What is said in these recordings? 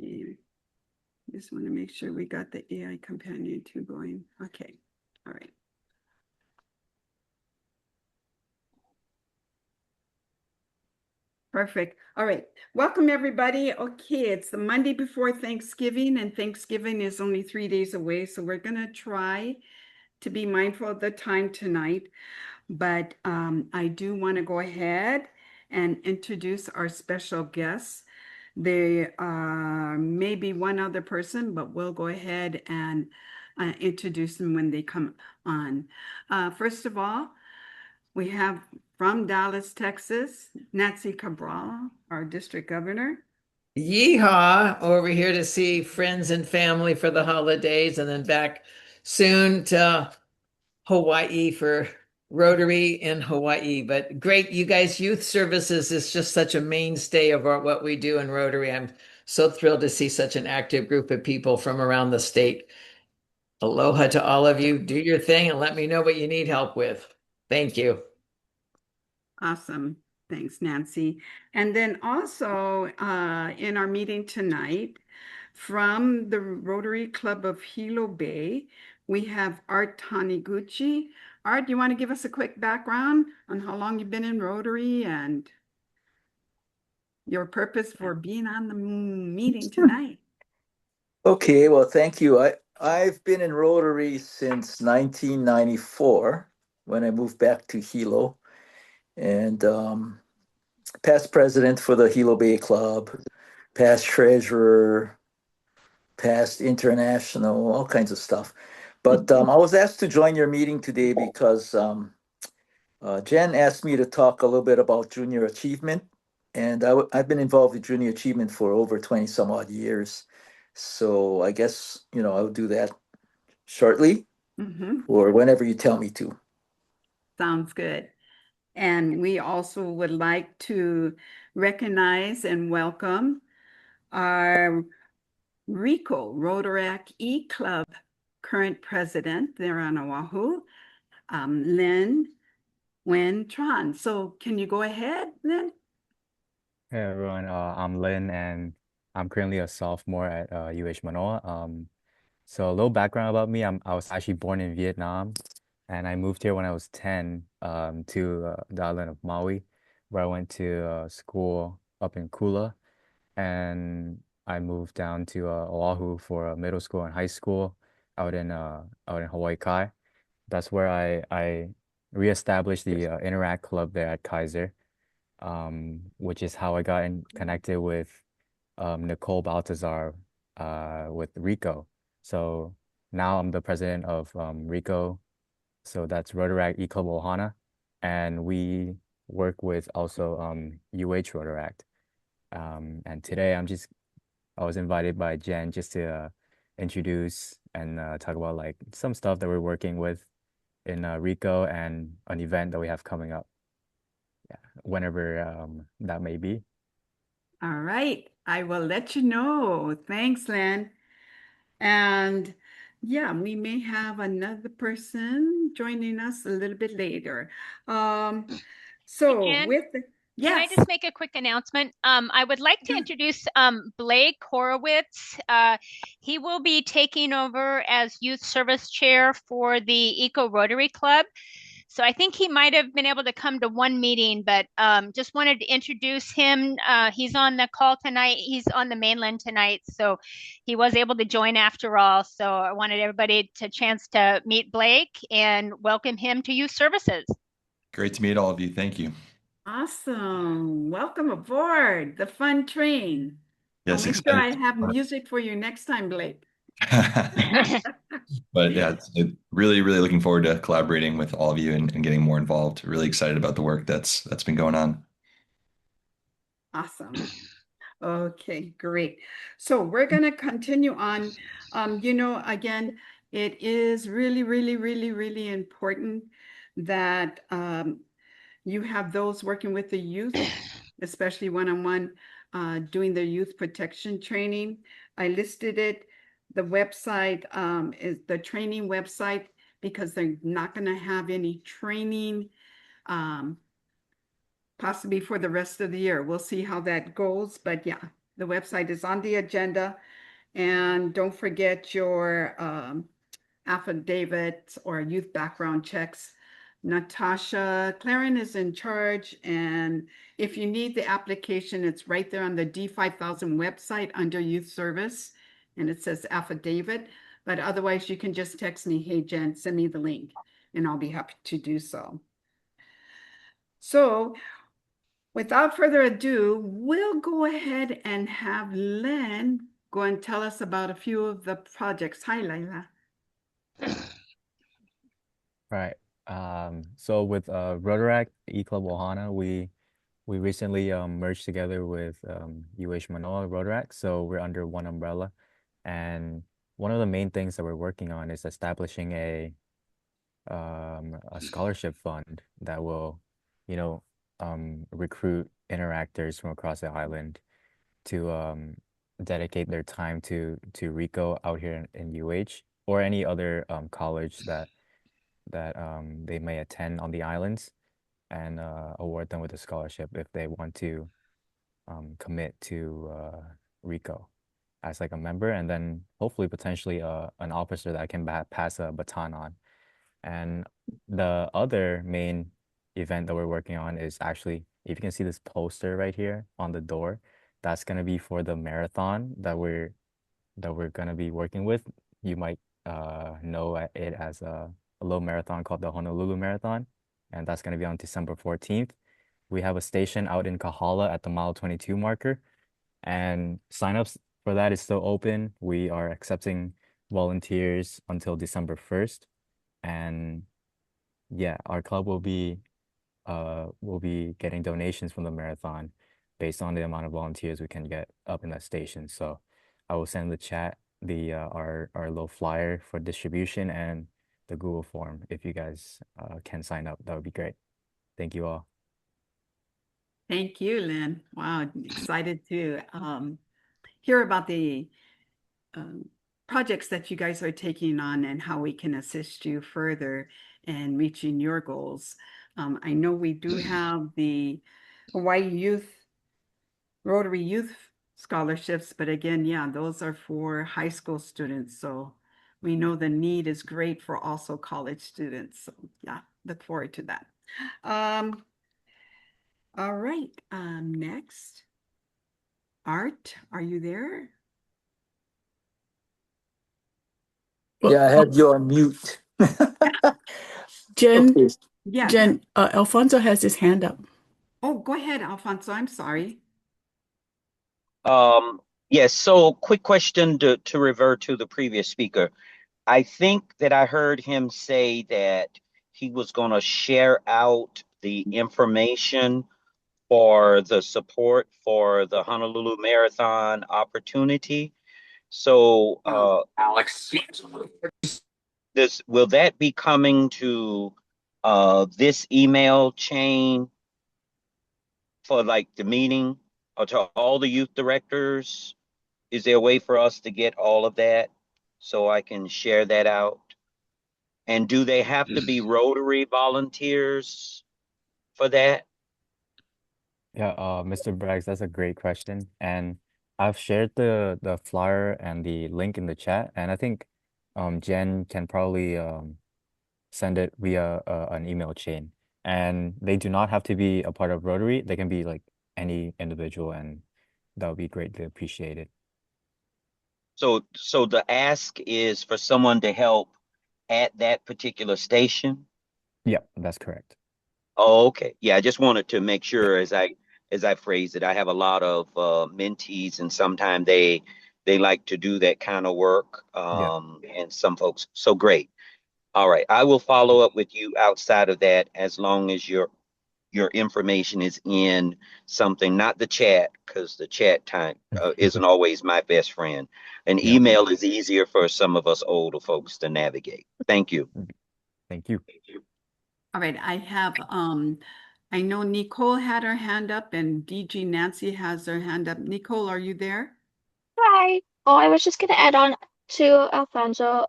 Okay. Just want to make sure we got the AI Companion 2 going. Okay. All right. Perfect. All right. Welcome, everybody. Okay, it's the Monday before Thanksgiving, and Thanksgiving is only 3 days away. So we're going to try to be mindful of the time tonight. But I do want to go ahead and introduce our special guests. There may be one other person, but we'll go ahead and introduce them when they come on. First of all, we have from Dallas, Texas, Nancy Cabral, our district governor. Yeehaw, over here to see friends and family for the holidays and then back soon to Hawaii for Rotary in Hawaii. But great, you guys, youth services is just such a mainstay of what we do in Rotary. I'm so thrilled to see such an active group of people from around the state. Aloha to all of you. Do your thing and let me know what you need help with. Thank you. Awesome. Thanks, Nancy. And then also in our meeting tonight, from the Rotary Club of Hilo Bay, we have Art Taniguchi. Art, do you want to give us a quick background on how long you've been in Rotary and your purpose for being on the meeting tonight? Okay, well, thank you. I've been in Rotary since 1994 when I moved back to Hilo, and past president for the Hilo Bay Club, past treasurer, past international, all kinds of stuff. But I was asked to join your meeting today because Jen asked me to talk a little bit about junior achievement, and I've been involved with junior achievement for over 20 some odd years. So I guess, I'll do that shortly or whenever you tell me to. Sounds good. And we also would like to recognize and welcome our RICO, Rotaract E-Club current president there on Oahu, Lynn Nguyen Tran. So can you go ahead, Lynn? Hey everyone, I'm Lynn and I'm currently a sophomore at UH Manoa. So a little background about me, I was actually born in Vietnam and I moved here when I was 10 to the island of Maui, where I went to school up in Kula, and I moved down to Oahu for middle school and high school out in Hawaii Kai. That's where I reestablished the Interact Club there at Kaiser, which is how I got connected with Nicole Baltazar with Rico. So now I'm the president of Rico. So that's Rotaract E-Club Ohana. And we work with also UH Rotaract. And today I was invited by Jen just to introduce and talk about like some stuff that we're working with in Rico and an event that we have coming up. Yeah, whenever that may be. All right, I will let you know. Thanks, Lynn. And yeah, we may have another person joining us a little bit later. So Jen, with the, can I yes. just make a quick announcement? I would like to introduce Blake Horowitz. He will be taking over as youth service chair for the Eco Rotary Club. So I think he might have been able to come to one meeting, but just wanted to introduce him. He's on the call tonight. He's on the mainland tonight, so he was able to join after all. So I wanted everybody to chance to meet Blake and welcome him to youth services. Great to meet all of you. Thank you. Awesome. Welcome aboard the fun train. I'll Yes, make sure I excited. have music for you next time, Blake. But yeah, really, really looking forward to collaborating with all of you and getting more involved. Really excited about the work that's been going on. Awesome. Okay, great. So we're going to continue on. Again, it is really, really, really, really important that you have those working with the youth, especially one-on-one, doing the youth protection training. I listed it. The website is the training website because they're not going to have any training possibly for the rest of the year. We'll see how that goes. But yeah, The website is on the agenda. And don't forget your affidavits or youth background checks. Natasha Claren is in charge, and if you need the application, it's right there on the D5000 website under youth service, and it says affidavit. But otherwise, you can just text me, hey, Jen, send me the link, and I'll be happy to do so. So without further ado, we'll go ahead and have Len go and tell us about a few of the projects. Hi, Layla. Right. So with Rotaract E-Club Ohana, we recently merged together with UH Manoa Rotaract, so we're under one umbrella. And one of the main things that we're working on is establishing a scholarship fund that will, you know, recruit interactors from across the island to dedicate their time to Rico out here in UH or any other college that they may attend on the islands, and award them with a scholarship if they want to commit to Rico as like a member, and then hopefully potentially an officer that can pass a baton on. And the other main event that we're working on is actually, if you can see this poster right here on the door, that's gonna be for the marathon that we're gonna be working with. You might know it as a little marathon called the Honolulu Marathon, and that's gonna be on December 14th. We have a station out in Kahala at the mile 22 marker, and signups for that is still open. We are accepting volunteers until December 1st. And yeah, our club will be getting donations from the marathon based on the amount of volunteers we can get up in that station. So I will send the chat our little flyer for distribution and the Google form if you guys can sign up. That would be great. Thank you all. Thank you, Lynn. Wow, excited to hear about the projects that you guys are taking on and how we can assist you further in reaching your goals. I know we do have the Hawaii Rotary Youth scholarships, but again, yeah, those are for high school students. So we know the need is great for also college students. So yeah, look forward to that. All right, next. Art, are you there? Yeah, I had you on mute. Jen, Okay. Yeah. Jen, Alfonso has his hand up. Oh, go ahead, Alfonso. I'm sorry. Yes, so quick question to revert to the previous speaker. I think that I heard him say that he was going to share out the information for the support for the Honolulu Marathon opportunity. So, Alex. will that be coming to this email chain for like the meeting or to all the youth directors? Is there a way for us to get all of that so I can share that out? And do they have to be Rotary volunteers for that? Yeah, Mr. Braggs, that's a great question. And I've shared the flyer and the link in the chat, and I think Jen can probably send it via an email chain. And they do not have to be a part of Rotary. They can be like any individual, and that would be greatly appreciated. So the ask is for someone to help at that particular station? Yeah, that's correct. Oh, okay. Yeah, I just wanted to make sure as I phrase it. I have a lot of mentees, and sometimes they like to do that kind of work. And some folks. So great. All right. I will follow up with you outside of that as long as your information is in something, not the chat, because the chat time isn't always my best friend. An email is easier for some of us older folks to navigate. Thank you. Thank you. All right, I have, I know Nicole had her hand up and DG Nancy has her hand up. Nicole, are you there? Hi. Oh, I was just gonna add on to Alfonso.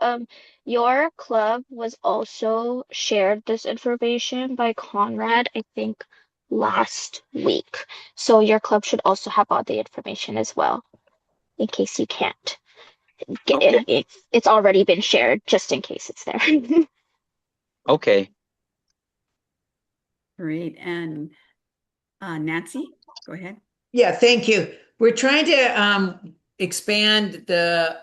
Your club was also shared this information by Conrad, I think last week. So your club should also have all the information as well, in case you can't get Okay. it. It's already been shared, just in case it's there. Okay. Great. And Nancy, go ahead. Yeah, thank you. We're trying to expand the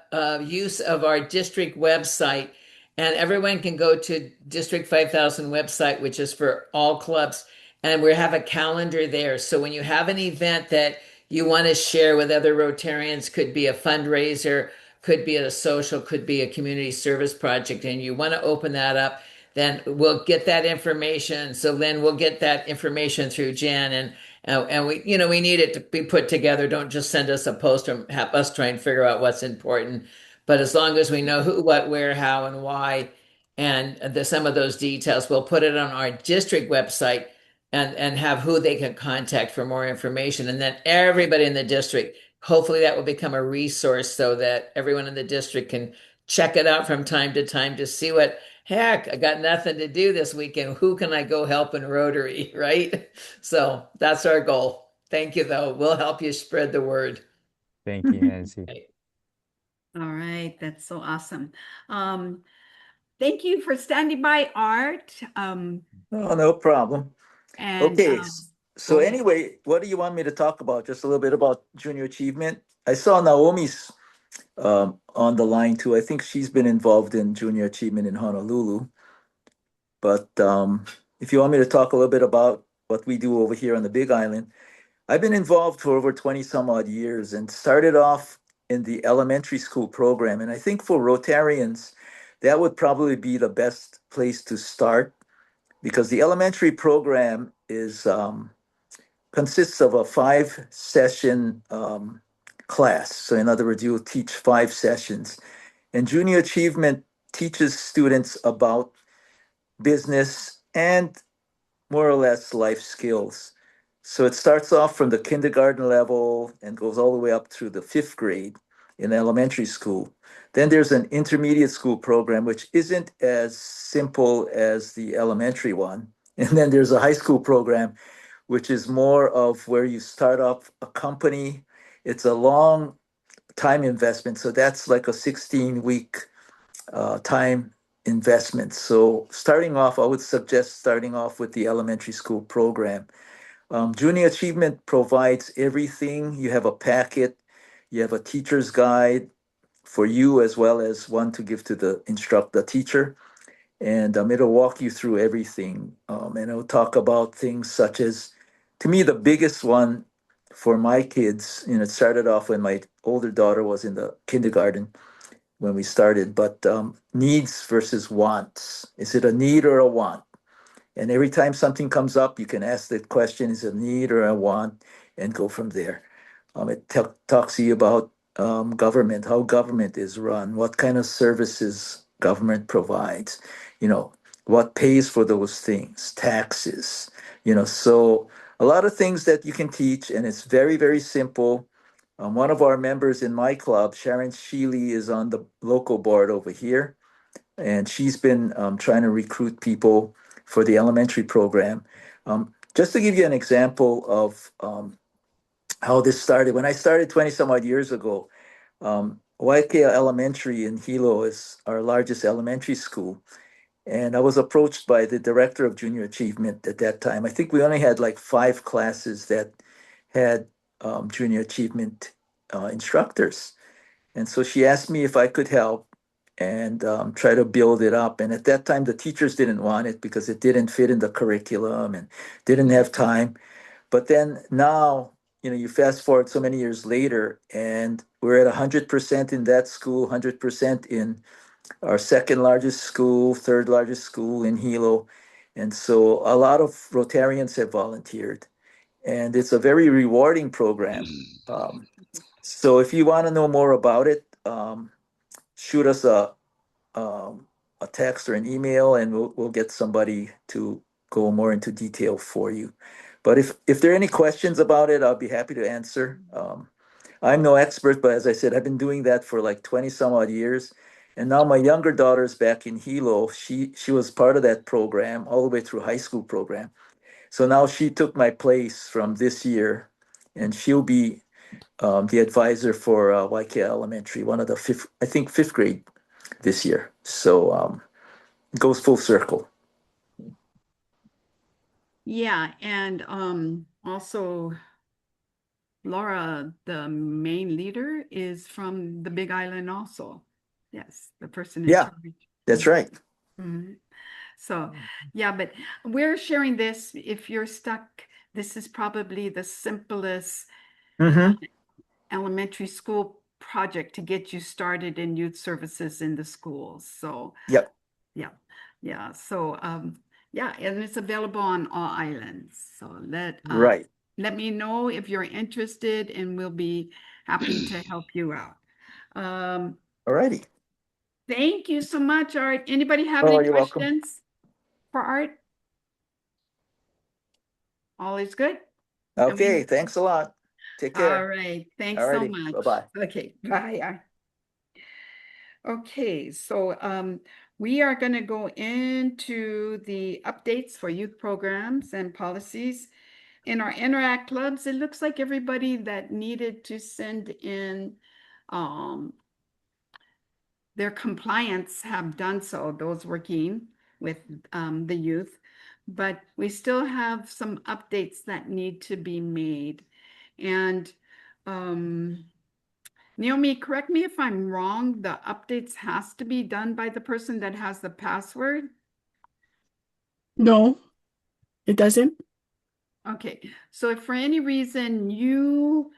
use of our district website, and everyone can go to District 5000 website, which is for all clubs, and we have a calendar there. So when you have an event that you want to share with other Rotarians, could be a fundraiser, could be a social, could be a community service project, and you want to open that up, then we'll get that information. So then we'll get that information through Jen, and we, we need it to be put together. Don't just send us a post and have us try and figure out what's important. But as long as we know who, what, where, how, and why, and some of those details, we'll put it on our district website and have who they can contact for more information. And then everybody in the district, hopefully that will become a resource so that everyone in the district can check it out from time to time to see what, heck, I got nothing to do this weekend. Who can I go help in Rotary, right? So that's our goal. Thank you, though. We'll help you spread the word. Thank you, Nancy. All right, that's so awesome. Thank you for standing by, Art. Oh, no problem. And Okay, so go ahead. anyway, what do you want me to talk about? Just a little bit about junior achievement. I saw Naomi's on the line too. I think she's been involved in junior achievement in Honolulu. But if you want me to talk a little bit about what we do over here on the Big Island, I've been involved for over 20 some odd years and started off in the elementary school program. And I think for Rotarians, that would probably be the best place to start because the elementary program is consists of a 5-session class. So in other words, you will teach 5 sessions. And junior achievement teaches students about business and more or less life skills. So it starts off from the kindergarten level and goes all the way up through the 5th grade in elementary school. Then there's an intermediate school program, which isn't as simple as the elementary one. And then there's a high school program, which is more of where you start off a company. It's a long time investment. So that's like a 16-week time investment. So starting off, I would suggest starting off with the elementary school program. Junior Achievement provides everything. You have a packet, you have a teacher's guide for you as well as one to give to the teacher. And it'll walk you through everything. And it'll talk about things such as, to me, the biggest one for my kids, it started off when my older daughter was in the kindergarten when we started, but needs versus wants. Is it a need or a want? And every time something comes up, you can ask that question, is it a need or a want, and go from there. It talks to you about government, how government is run, what kind of services government provides, what pays for those things, taxes, so a lot of things that you can teach, and it's very, very simple. One of our members in my club, Sharon Sheely, is on the local board over here, and she's been trying to recruit people for the elementary program. Just to give you an example of how this started, when I started 20 some odd years ago, Waiakea Elementary in Hilo is our largest elementary school. And I was approached by the director of junior achievement at that time. I think we only had like 5 classes that had junior achievement instructors. And so she asked me if I could help and try to build it up. And at that time, the teachers didn't want it because it didn't fit in the curriculum and didn't have time. But then now, you fast forward so many years later, and we're at 100% in that school, 100% in our second largest school, third largest school in Hilo. And so a lot of Rotarians have volunteered. And it's a very rewarding program. So if you want to know more about it, shoot us a text or an email, and we'll get somebody to go more into detail for you. But if there are any questions about it, I'll be happy to answer. I'm no expert, but as I said, I've been doing that for like 20 some odd years. And now my younger daughter's back in Hilo. She was part of that program all the way through high school program. So now she took my place from this year, and she'll be the advisor for YK Elementary, one of the fifth grade this year. So it goes full circle. Yeah, and also Laura, the main leader, is from the Big Island also. Yes, the person in Yeah, charge. that's right. Mhm. So, yeah, but we're sharing this. If you're stuck, this is probably the simplest Mm-hmm. elementary school project to get you started in youth services in the schools. So, Yep. yeah. So, yeah, and it's available on all islands. So Right. let me know if you're interested, and we'll be happy to help you out. Alrighty. Thank you so much, Art. Anybody have Oh, any you're welcome. questions for Art? All is good? Okay, thanks a lot. Take All care. right. Thanks so Alrighty. much. Bye-bye. Okay, bye. Art. Okay, so we are going to go into the updates for youth programs and policies. In our Interact clubs, it looks like everybody that needed to send in their compliance have done so, those working with the youth. But we still have some updates that need to be made. And Naomi, correct me if I'm wrong, the updates has to be done by the person that has the password? No, it doesn't. Okay, so if for any reason you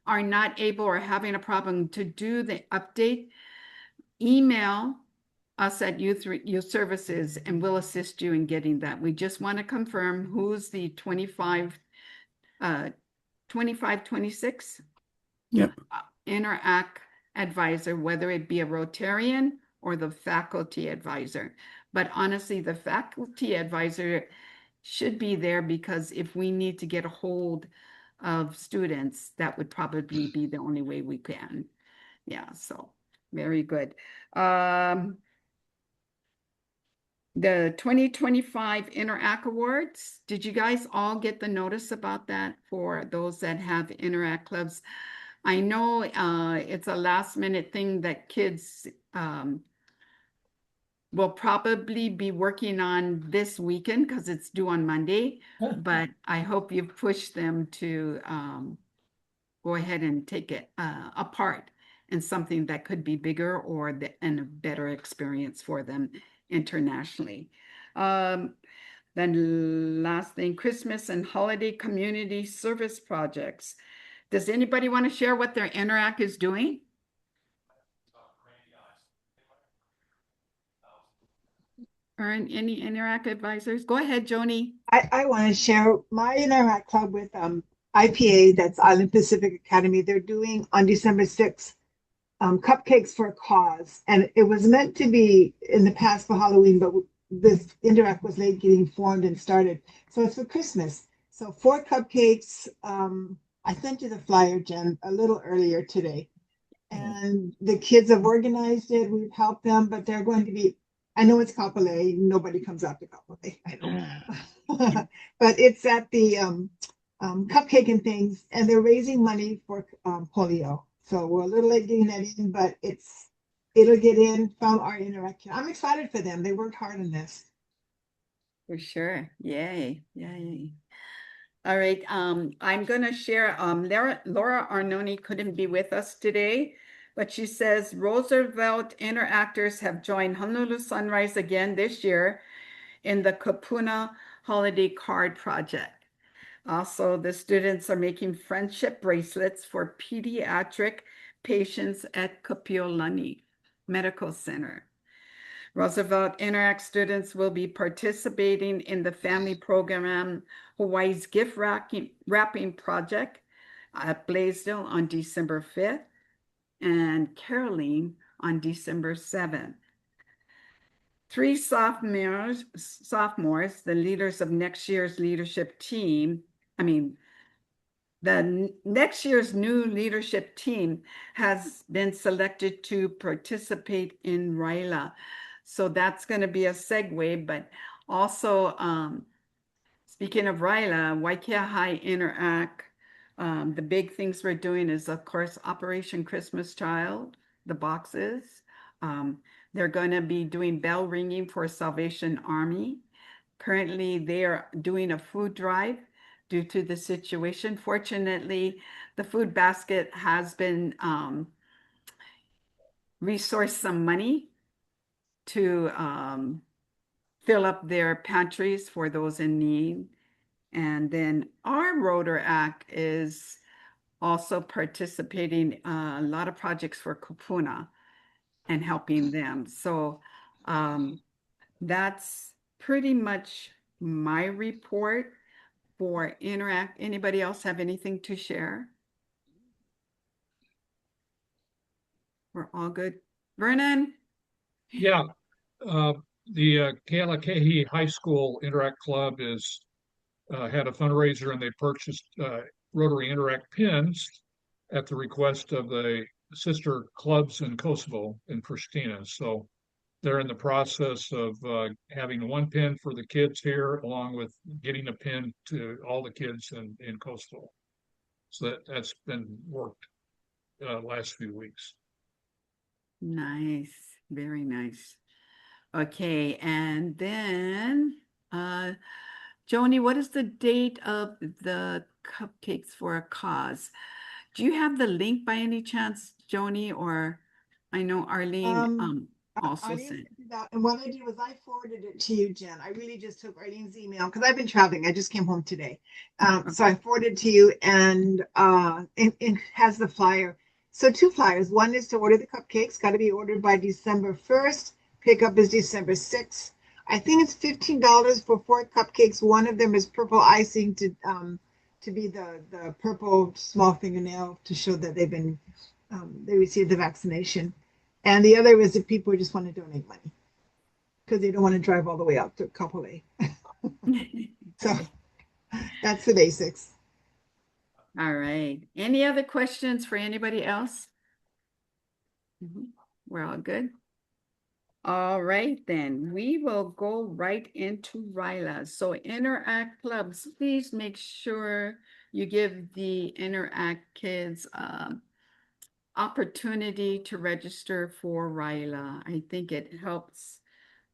are not able or having a problem to do the update, email us at Youth Services and we'll assist you in getting that. We just want to confirm who's the 2526 Yep. Interact advisor, whether it be a Rotarian or the faculty advisor. But honestly, the faculty advisor should be there, because if we need to get a hold of students, that would probably be the only way we can. Yeah, so very good. The 2025 Interact Awards, did you guys all get the notice about that for those that have Interact clubs? I know it's a last minute thing that kids will probably be working on this weekend because it's due on Monday, but I hope you've pushed them to go ahead and take it apart in something that could be bigger and a better experience for them internationally. Then last thing, Christmas and holiday community service projects. Does anybody want to share what their Interact is doing? Or any Interact advisors? Go ahead, Joni. I want to share my Interact Club with IPA, that's Island Pacific Academy. They're doing on December 6th cupcakes for a cause. And it was meant to be in the past for Halloween, but this Interact was late getting formed and started. So it's for Christmas. So 4 cupcakes. I sent you the flyer, Jen, a little earlier today. And the kids have organized it. We've helped them, but they're going to be, I know it's Kapolei. Nobody comes out to Kapolei. I know. But it's at the cupcake and things, and they're raising money for polio. So we're a little late getting that in, but it'll get in from our interaction. I'm excited for them. They worked hard on this. For sure. Yay. Yay. All right. I'm going to share. Laura Arnone couldn't be with us today, but she says Roosevelt Interactors have joined Honolulu Sunrise again this year in the Kapuna Holiday Card Project. Also, the students are making friendship bracelets for pediatric patients at Kapiolani Medical Center. Roosevelt Interact students will be participating in the family program Hawaii's Gift Wrapping Project at Blaisdell on December 5th and Caroline on December 7th. 3 sophomores, the leaders of next year's leadership team, the next year's new leadership team has been selected to participate in RILA. So that's going to be a segue, but also speaking of Ryla, Waikia High Interact, the big things we're doing is, of course, Operation Christmas Child, the boxes. They're going to be doing bell ringing for Salvation Army. Currently, they are doing a food drive due to the situation. Fortunately, the food basket has been resourced some money to fill up their pantries for those in need. And then our Rotaract is also participating a lot of projects for Kupuna and helping them. So that's pretty much my report for Interact. Anybody else have anything to share? We're all good. Vernon? Yeah, the Kealakehi High School Interact Club is had a fundraiser and they purchased Rotary Interact pins at the request of the sister clubs in Kosovo and Pristina. So they're in the process of having one pin for the kids here, along with getting a pin to all the kids in Kosovo. So that's been worked last few weeks. Nice, very nice. Okay, and then Joni, what is the date of the Cupcakes for a Cause? Do you have the link by any chance, Joni? Or I know Arlene also Arlene sent. sent it out, and what I did was I forwarded it to you, Jen. I really just took Arlene's email because I've been traveling. I just came home today. So I forwarded to you, and it has the flyer. So 2 flyers. One is to order the cupcakes, got to be ordered by December 1st. Pickup is December 6th. I think it's $15 for 4 cupcakes. One of them is purple icing to be the purple small fingernail to show that they've been they received the vaccination. And the other is if people just want to donate money because they don't want to drive all the way out to Kapolei. So that's the basics. All right. Any other questions for anybody else? We're all good. All right, then we will go right into Ryla. So Interact clubs, please make sure you give the Interact kids opportunity to register for Ryla. I think it helps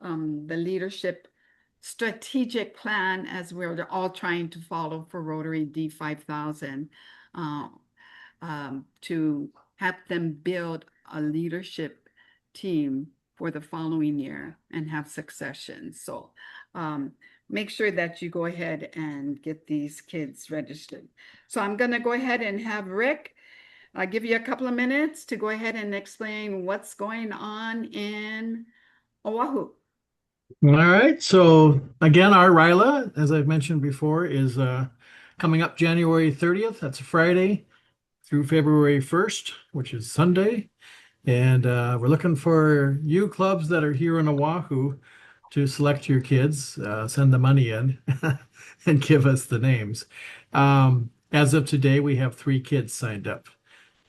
the leadership strategic plan as we're all trying to follow for Rotary D5000 to have them build a leadership team for the following year and have succession. So make sure that you go ahead and get these kids registered. So I'm going to go ahead and have Rick give you a couple of minutes to go ahead and explain what's going on in Oahu. All right. So again, our Ryla, as I've mentioned before, is coming up January 30th. That's a Friday through February 1st, which is Sunday. And we're looking for you clubs that are here in Oahu to select your kids, send the money in and give us the names. As of today, we have 3 kids signed up.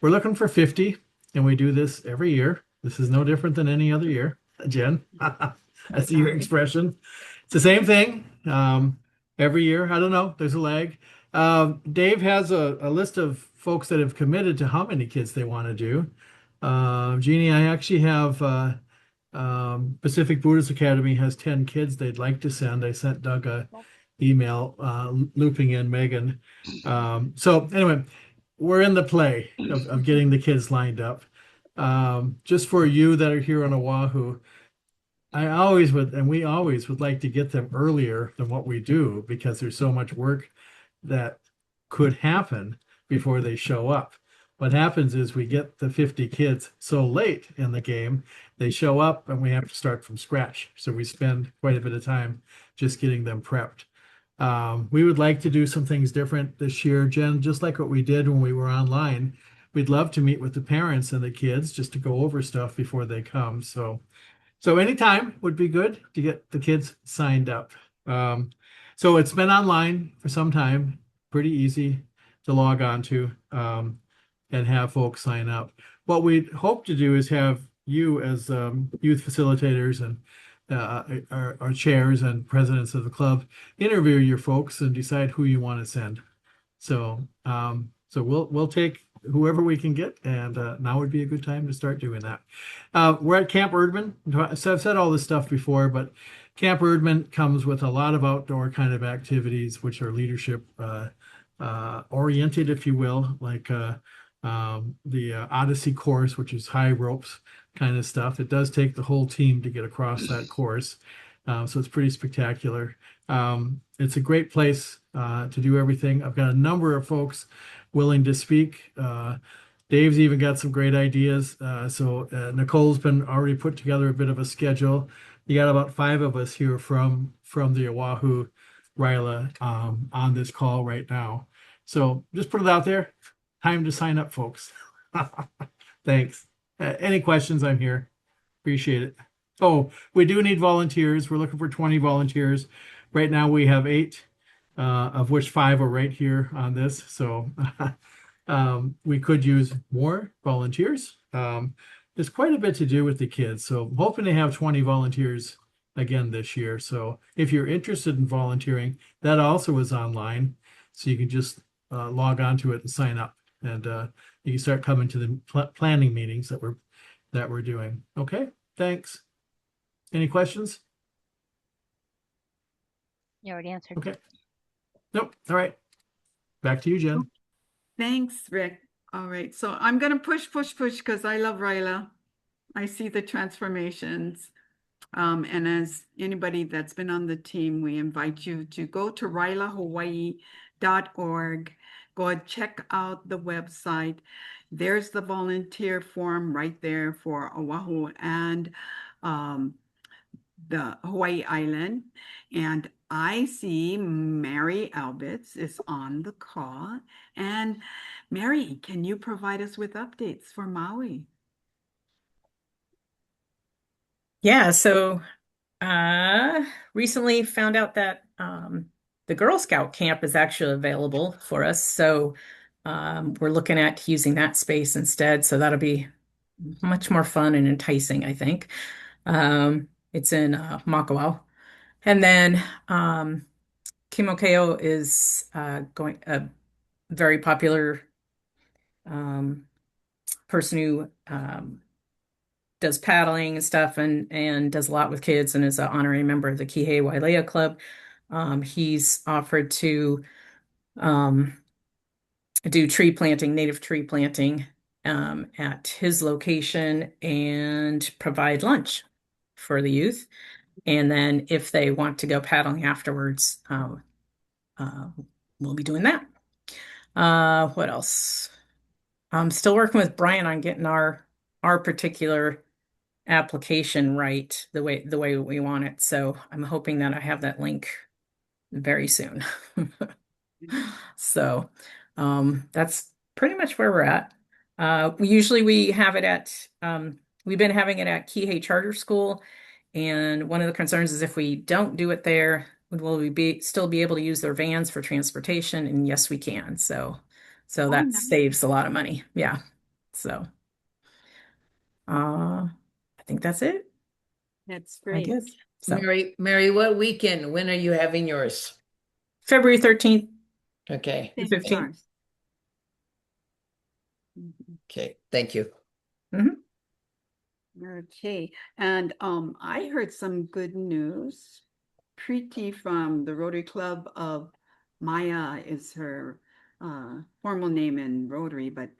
We're looking for 50, and we do this every year. This is no different than any other year. Jen, I see your expression. It's the same thing every year. I don't know. There's a lag. Dave has a list of folks that have committed to how many kids they want to do. Jeannie, I actually have Pacific Buddhist Academy has 10 kids they'd like to send. I sent Doug a email looping in Megan. So anyway, we're in the play of getting the kids lined up. Just for you that are here on Oahu, I always would, and we always would like to get them earlier than what we do because there's so much work that could happen before they show up. What happens is we get the 50 kids so late in the game, they show up and we have to start from scratch. So we spend quite a bit of time just getting them prepped. We would like to do some things different this year, Jen, just like what we did when we were online. We'd love to meet with the parents and the kids just to go over stuff before they come. So anytime would be good to get the kids signed up. So it's been online for some time, pretty easy to log on to and have folks sign up. What we hope to do is have you as youth facilitators and our chairs and presidents of the club interview your folks and decide who you want to send. So we'll take whoever we can get, and now would be a good time to start doing that. We're at Camp Erdman. So I've said all this stuff before, but Camp Erdman comes with a lot of outdoor kind of activities, which are leadership oriented, if you will, like the Odyssey course, which is high ropes kind of stuff. It does take the whole team to get across that course. So it's pretty spectacular. It's a great place to do everything. I've got a number of folks willing to speak. Dave's even got some great ideas. So Nicole's been already put together a bit of a schedule. You got about 5 of us here from the Oahu RILA on this call right now. So just put it out there. Time to sign up, folks. Thanks. Any questions? I'm here. Appreciate it. Oh, we do need volunteers. We're looking for 20 volunteers. Right now we have 8, of which 5 are right here on this. So we could use more volunteers. There's quite a bit to do with the kids. So I'm hoping to have 20 volunteers again this year. So if you're interested in volunteering, that also is online. So you can just log on to it and sign up. And you can start coming to the planning meetings that we're doing. Okay, thanks. Any questions? You already answered. Okay. Nope. All right. Back to you, Jen. Thanks, Rick. All right, so I'm going to push because I love RILA. I see the transformations. And as anybody that's been on the team, we invite you to go to rilahawaii.org. Go and check out the website. There's the volunteer form right there for Oahu and the Hawaii Island. And I see Mary Albitz is on the call. And Mary, can you provide us with updates for Maui? Yeah, so recently found out that the Girl Scout camp is actually available for us. So we're looking at using that space instead. So that'll be much more fun and enticing, I think. It's in Makawao. And then Kimokeo is going a very popular person who does paddling and stuff and does a lot with kids and is an honorary member of the Kihei Wailea Club. He's offered to do tree planting, native tree planting at his location and provide lunch for the youth. And then if they want to go paddling afterwards, we'll be doing that. What else? I'm still working with Brian on getting our particular application right the way we want it. So I'm hoping that I have that link very soon. So that's pretty much where we're at. We have it at we've been having it at Kihei Charter School, and one of the concerns is if we don't do it there, will we still be able to use their vans for transportation? And yes, we can. So that nice. saves a lot of money. Yeah. So I think that's it. That's I great. guess. So Mary, what weekend? When are you having yours? February 13th. Okay. to 15th. Okay. Thank you. Okay, and I heard some good news. Preeti from the Rotary Club of Maya is her formal name in Rotary, but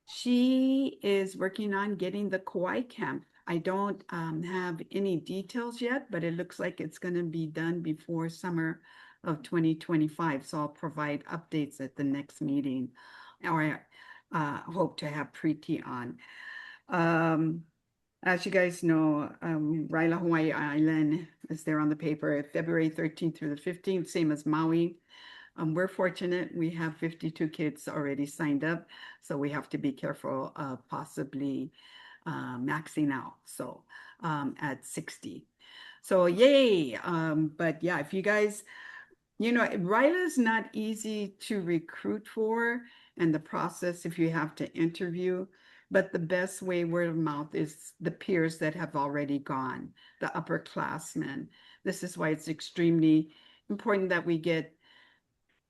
she is working on getting the Kauai camp. I don't have any details yet, but it looks like it's going to be done before summer of 2025. So I'll provide updates at the next meeting, or hope to have Preeti on. As you guys know, RILA Hawaii Island is there on the paper, February 13th through the 15th, same as Maui. We're fortunate, we have 52 kids already signed up, so we have to be careful of possibly maxing out, so at 60. So yay, but yeah, if you guys, RILA is not easy to recruit for, and the process, if you have to interview, but the best way word of mouth is the peers that have already gone, the upperclassmen. This is why it's extremely important that we get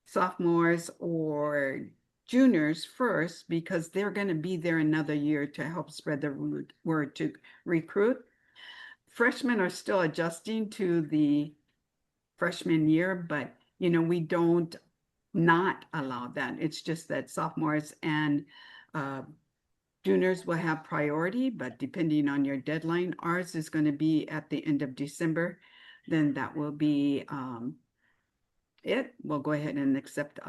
sophomores or juniors first, because they're going to be there another year to help spread the word to recruit. Freshmen are still adjusting to the freshman year, but we don't not allow that. It's just that sophomores and juniors will have priority, but depending on your deadline, ours is going to be at the end of December. Then that will be it. We'll go ahead and accept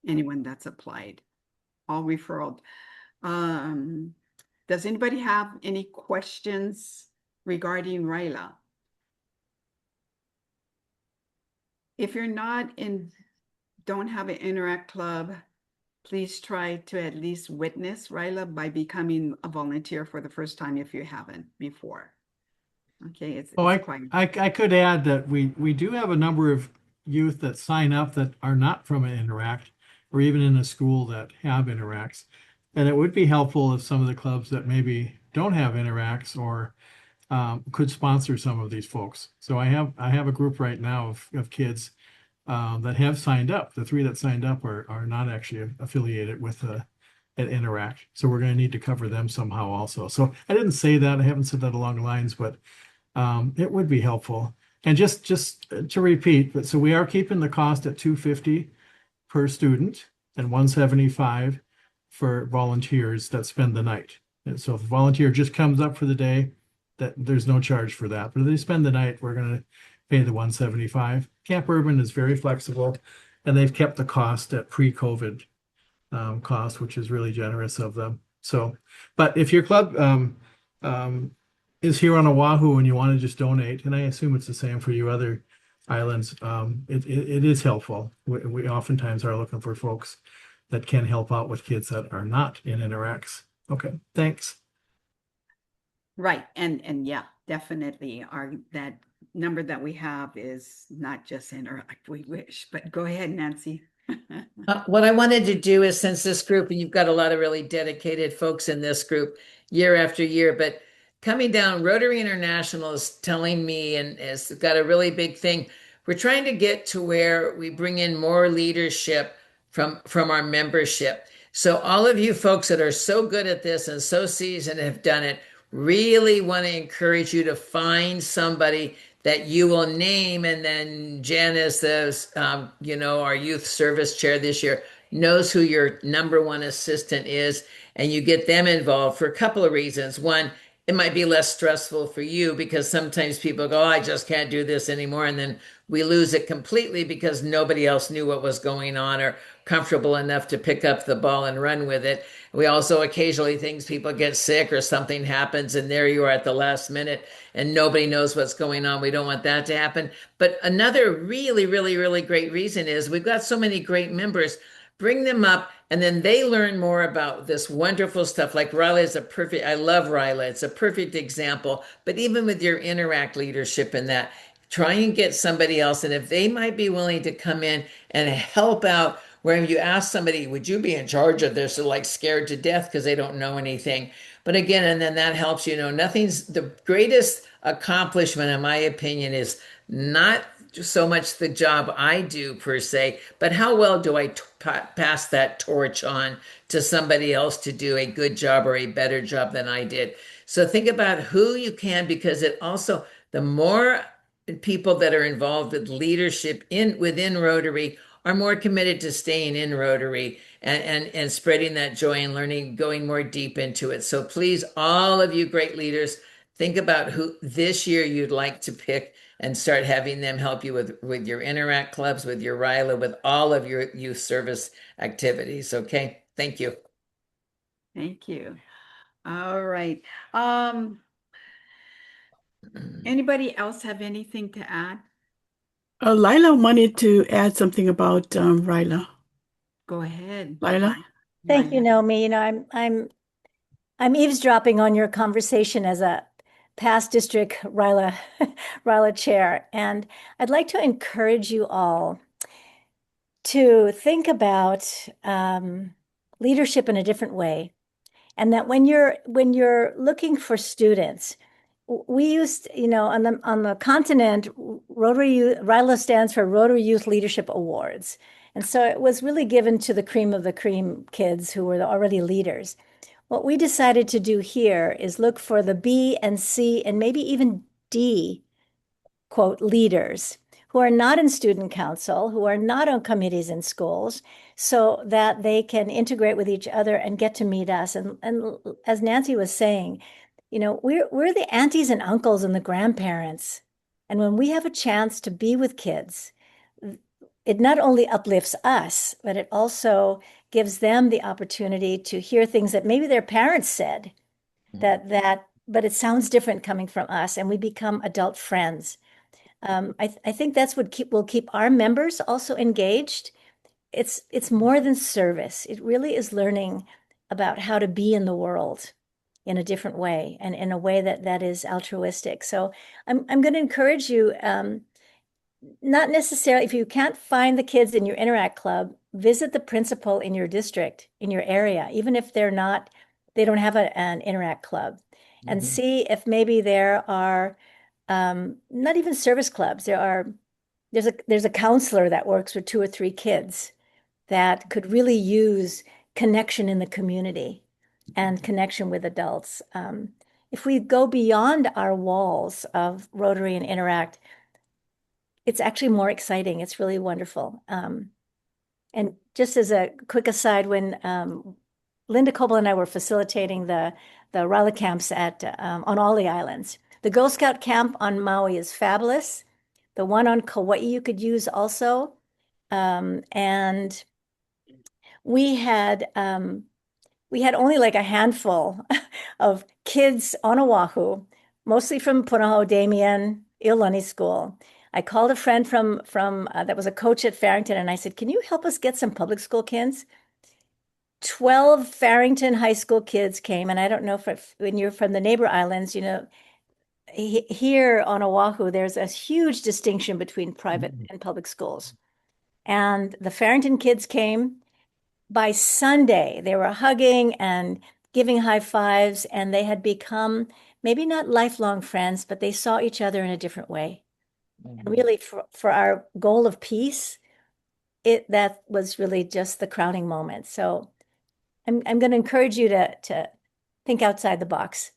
anyone that's applied. All referral. Does anybody have any questions regarding RILA? If you're don't have an Interact Club, please try to at least witness RILA by becoming a volunteer for the first time if you haven't before. Okay, it's quite. I could add that we do have a number of youth that sign up that are not from an Interact, or even in a school that have Interacts. And it would be helpful if some of the clubs that maybe don't have Interacts or could sponsor some of these folks. So I have a group right now of kids that have signed up. The 3 that signed up are not actually affiliated with an Interact. So we're going to need to cover them somehow also. So I didn't say that. I haven't said that along the lines, but it would be helpful. And just to repeat, but so we are keeping the cost at $250 per student and $175 for volunteers that spend the night. And so if a volunteer just comes up for the day, that there's no charge for that. But if they spend the night, we're going to pay the $175. Camp Urban is very flexible, and they've kept the cost at pre-COVID cost, which is really generous of them. So, but if your club is here on Oahu and you want to just donate, and I assume it's the same for you other islands, it is helpful. We oftentimes are looking for folks that can help out with kids that are not in Interacts. Okay, thanks. Right, and yeah, definitely that number that we have is not just Interact, we wish, but go ahead, Nancy. What I wanted to do is, since this group, and you've got a lot of really dedicated folks in this group year after year, but coming down, Rotary International is telling me, and has got a really big thing. We're trying to get to where we bring in more leadership from our membership. So all of you folks that are so good at this and so seasoned have done it, really want to encourage you to find somebody that you will name. And then Janice, our youth service chair this year, knows who your #1 assistant is, and you get them involved for a couple of reasons. One, it might be less stressful for you because sometimes people go, oh, I just can't do this anymore. And then we lose it completely because nobody else knew what was going on or comfortable enough to pick up the ball and run with it. We also occasionally think people get sick or something happens and there you are at the last minute and nobody knows what's going on. We don't want that to happen. But another really, really, really great reason is we've got so many great members. Bring them up, and then they learn more about this wonderful stuff. Like RILA is I love RILA. It's a perfect example. But even with your Interact leadership in that, try and get somebody else. And if they might be willing to come in and help out, where you ask somebody, would you be in charge of this? They're like scared to death because they don't know anything. But again, and then that helps, nothing's the greatest accomplishment, in my opinion, is not so much the job I do per se, but how well do I pass that torch on to somebody else to do a good job or a better job than I did. So think about who you can, because it also, the more people that are involved with leadership within Rotary are more committed to staying in Rotary and spreading that joy and learning, going more deep into it. So please, all of you great leaders, think about who this year you'd like to pick and start having them help you with your Interact clubs, with your RILA, with all of your youth service activities. Okay, thank you. Thank you. All right. Anybody else have anything to add? Lila wanted to add something about RILA. Go ahead. Lila? Thank you, Naomi. I'm eavesdropping on your conversation as a past district RILA chair, and I'd like to encourage you all to think about leadership in a different way And that when you're looking for students, we used, on the continent, RYLA stands for Rotary Youth Leadership Awards. And so it was really given to the cream of the cream kids who were already leaders. What we decided to do here is look for the B and C and maybe even D, quote, leaders who are not in student council, who are not on committees in schools, so that they can integrate with each other and get to meet us. And as Nancy was saying, we're the aunties and uncles and the grandparents. And when we have a chance to be with kids, it not only uplifts us, but it also gives them the opportunity to hear things that maybe their parents said, but it sounds different coming from us, and we become adult friends. I think that's what will keep our members also engaged. It's more than service. It really is learning about how to be in the world in a different way, and in a way that is altruistic. So I'm going to encourage you, not necessarily, if you can't find the kids in your Interact Club, visit the principal in your district, in your area, even if they don't have an Interact Club, and see if maybe there are not even service clubs. There's a counselor that works with 2 or 3 kids that could really use connection in the community and connection with adults. If we go beyond our walls of Rotary and Interact, it's actually more exciting. It's really wonderful. And just as a quick aside, when Linda Coble and I were facilitating the RYLA camps on all the islands, the Girl Scout camp on Maui is fabulous. The one on Kauai you could use also. And we had only like a handful of kids on Oahu, mostly from Punahou Damien Iolani School. I called a friend from that was a coach at Farrington, and I said, "Can you help us get some public school kids?" 12 Farrington high school kids came, and I don't know if when you're from the neighbor islands, here on Oahu, there's a huge distinction between private and public schools. And the Farrington kids came. By Sunday, they were hugging and giving high fives, and they had become maybe not lifelong friends, but they saw each other in a different way. And really, for our goal of peace, that was really just the crowning moment. So I'm going to encourage you to think outside the box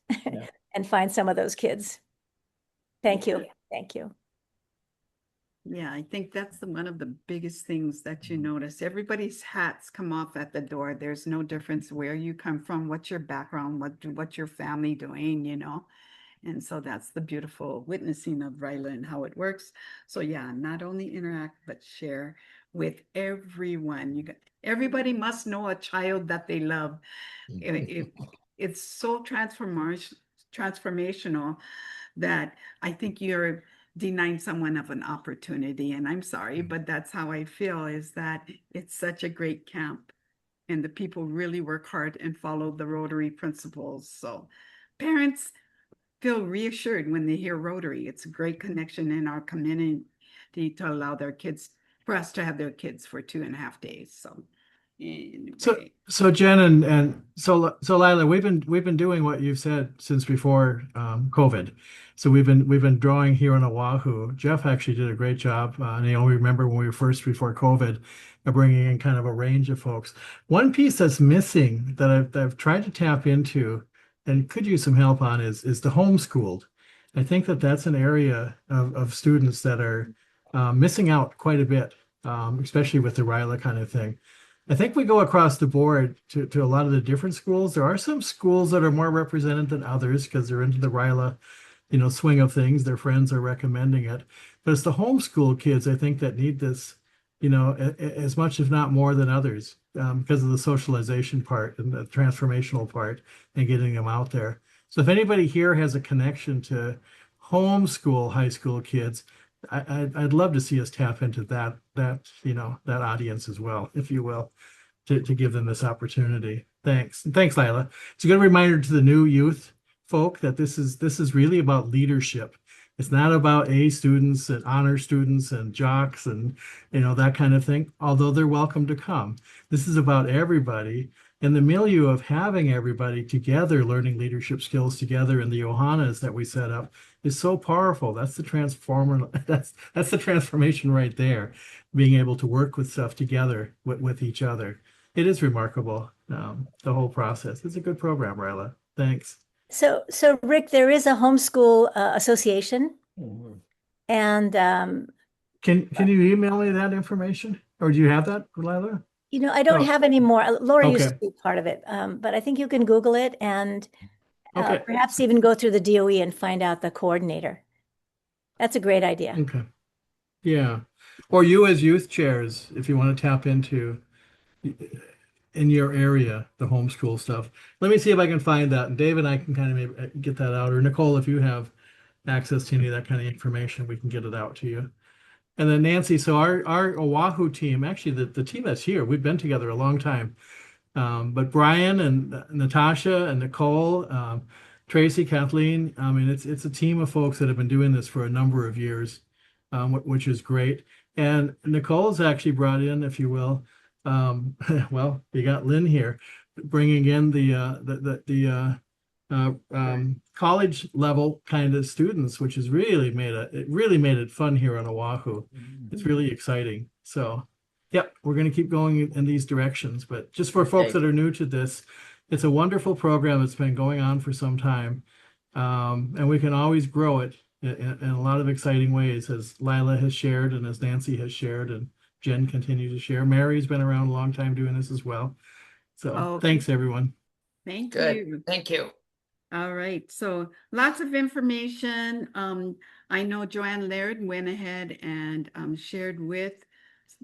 and find some of those kids. Thank you. Thank you. Yeah, I think that's one of the biggest things that you notice. Everybody's hats come off at the door. There's no difference where you come from, what's your background, what's your family doing, And so that's the beautiful witnessing of RYLA and how it works. So yeah, not only interact, but share with everyone. Everybody must know a child that they love. It's so transformational that I think you're denying someone of an opportunity. And I'm sorry, but that's how I feel, is that it's such a great camp and the people really work hard and follow the Rotary principles. So parents feel reassured when they hear Rotary. It's a great connection in our community to allow for us to have their kids for 2.5 days. So anyway. So Jen and so Lila, we've been doing what you've said since before COVID. So we've been drawing here on Oahu. Jeff actually did a great job. Naomi, remember when we were first before COVID, bringing in kind of a range of folks. One piece that's missing that I've tried to tap into and could use some help on is the homeschooled. I think that's an area of students that are missing out quite a bit, especially with the RYLA kind of thing. I think we go across the board to a lot of the different schools. There are some schools that are more represented than others because they're into the RYLA, swing of things. Their friends are recommending it. But it's the homeschool kids, I think, that need this, as much, if not more than others, because of the socialization part and the transformational part and getting them out there. So if anybody here has a connection to homeschool high school kids, I'd love to see us tap into that audience as well, if you will, to give them this opportunity. Thanks. And thanks, Lila. It's a good reminder to the new youth folk that this is really about leadership. It's not about A students and honor students and jocks and that kind of thing, although they're welcome to come. This is about everybody And the milieu of having everybody together, learning leadership skills together in the Johannas that we set up is so powerful. That's the transformer. That's the transformation right there. Being able to work with stuff together with each other. It is remarkable. The whole process. It's a good program, Ryla. Thanks. So Rick, there is a homeschool association, and Can you email me that information, or do you have that, Ryla? I don't have any more. Laura used Okay. to be part of it, but I think you can Google it and Okay. perhaps even go through the DOE and find out the coordinator. That's a great idea. Okay. Yeah. Or you as youth chairs, if you want to tap into in your area, the homeschool stuff. Let me see if I can find that. And Dave and I can kind of maybe get that out. Or Nicole, if you have access to any of that kind of information, we can get it out to you. And then Nancy, so our Oahu team, actually the team that's here, we've been together a long time. But Brian and Natasha and Nicole, Tracy, Kathleen, I mean, it's a team of folks that have been doing this for a number of years, which is great. And Nicole's actually brought in, if you will, well, you got Lynn here, bringing in the college level kind of students, which has really made it fun here on Oahu. It's really exciting. So, yep, we're going to keep going in these directions. But just for folks that are new to this, it's a wonderful program that's been going on for some time, and we can always grow it in a lot of exciting ways, as Lila has shared and as Nancy has shared, and Jen continues to share. Mary's been around a long time doing this as well. So thanks, everyone. Thank Good. you. Thank you. All right, so lots of information. I know Joanne Laird went ahead and shared with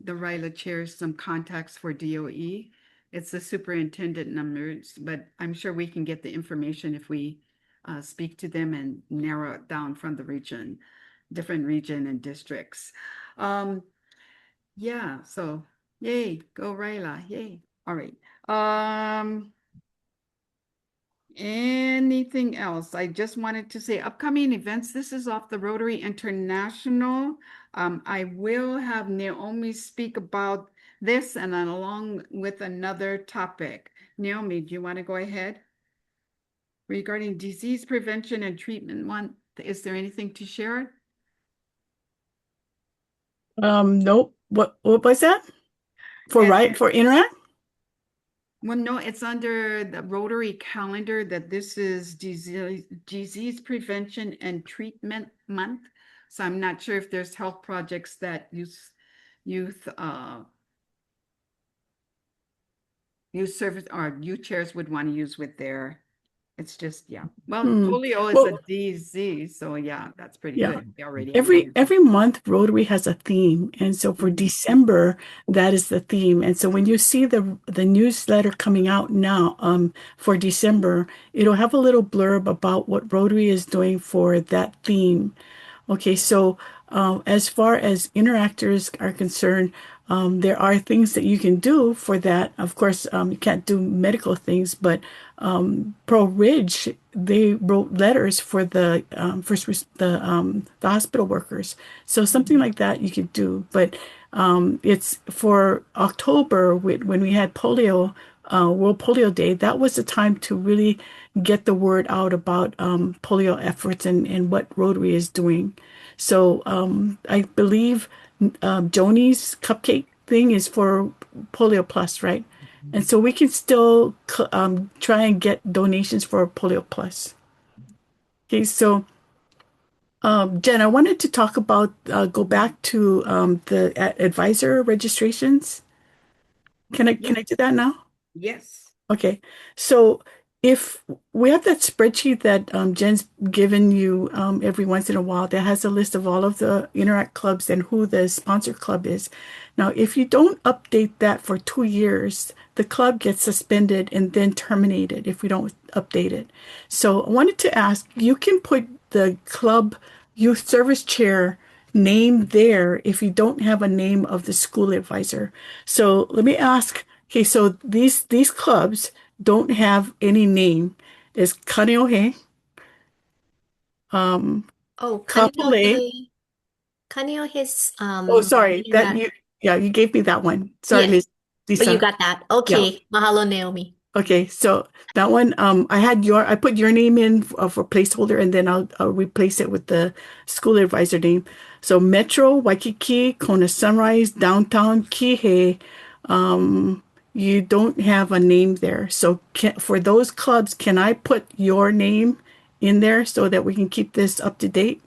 the Ryla chairs some contacts for DOE. It's the superintendent numbers, but I'm sure we can get the information if we speak to them and narrow it down from the region, different region and districts. Yeah, so yay, go Ryla, yay. All right. Anything else? I just wanted to say upcoming events. This is off the Rotary International. I will have Naomi speak about this and then along with another topic. Naomi, do you want to go ahead? Regarding disease prevention and treatment month, is there anything to share? Nope. What was that? For Interact? Well, no, it's under the Rotary calendar that this is disease prevention and treatment month. So I'm not sure if there's health projects that youth service or youth chairs would want to use with their. It's just, yeah. Well, polio is a disease, so yeah, that's pretty good. We already every month Rotary has a theme, and so for December that is the theme. And so when you see the newsletter coming out now for December, it'll have a little blurb about what Rotary is doing for that theme. Okay, so as far as interactors are concerned, there are things that you can do for that. Of course, you can't do medical things, but Pro Ridge, they wrote letters for the hospital workers. So something like that you could do. But it's for October when we had polio, World Polio Day. That was the time to really get the word out about polio efforts and what Rotary is doing. So I believe Joni's cupcake thing is for Polio Plus, right? And so we can still try and get donations for Polio Plus. Okay, so Jen, I wanted to talk about, go back to the advisor registrations. Can I do that now? Yes. Okay, so if we have that spreadsheet that Jen's given you every once in a while that has a list of all of the Interact clubs and who the sponsor club is. Now, if you don't update that for 2 years, the club gets suspended and then terminated if we don't update it. So I wanted to ask, you can put the club youth service chair name there if you don't have a name of the school advisor. So let me ask, okay, so these clubs don't have any name. Is Kaneohe, Kapolei. Kaneohe's Oh, sorry, that you gave me that one. Sorry, Yes. Miss But Lisa. you got that. Okay. Mahalo, Naomi. Okay, so that one, I put your name in for placeholder, and then I'll replace it with the school advisor name. So Metro, Waikiki, Kona Sunrise, Downtown, Kihei. You don't have a name there. So for those clubs, can I put your name in there so that we can keep this up to date?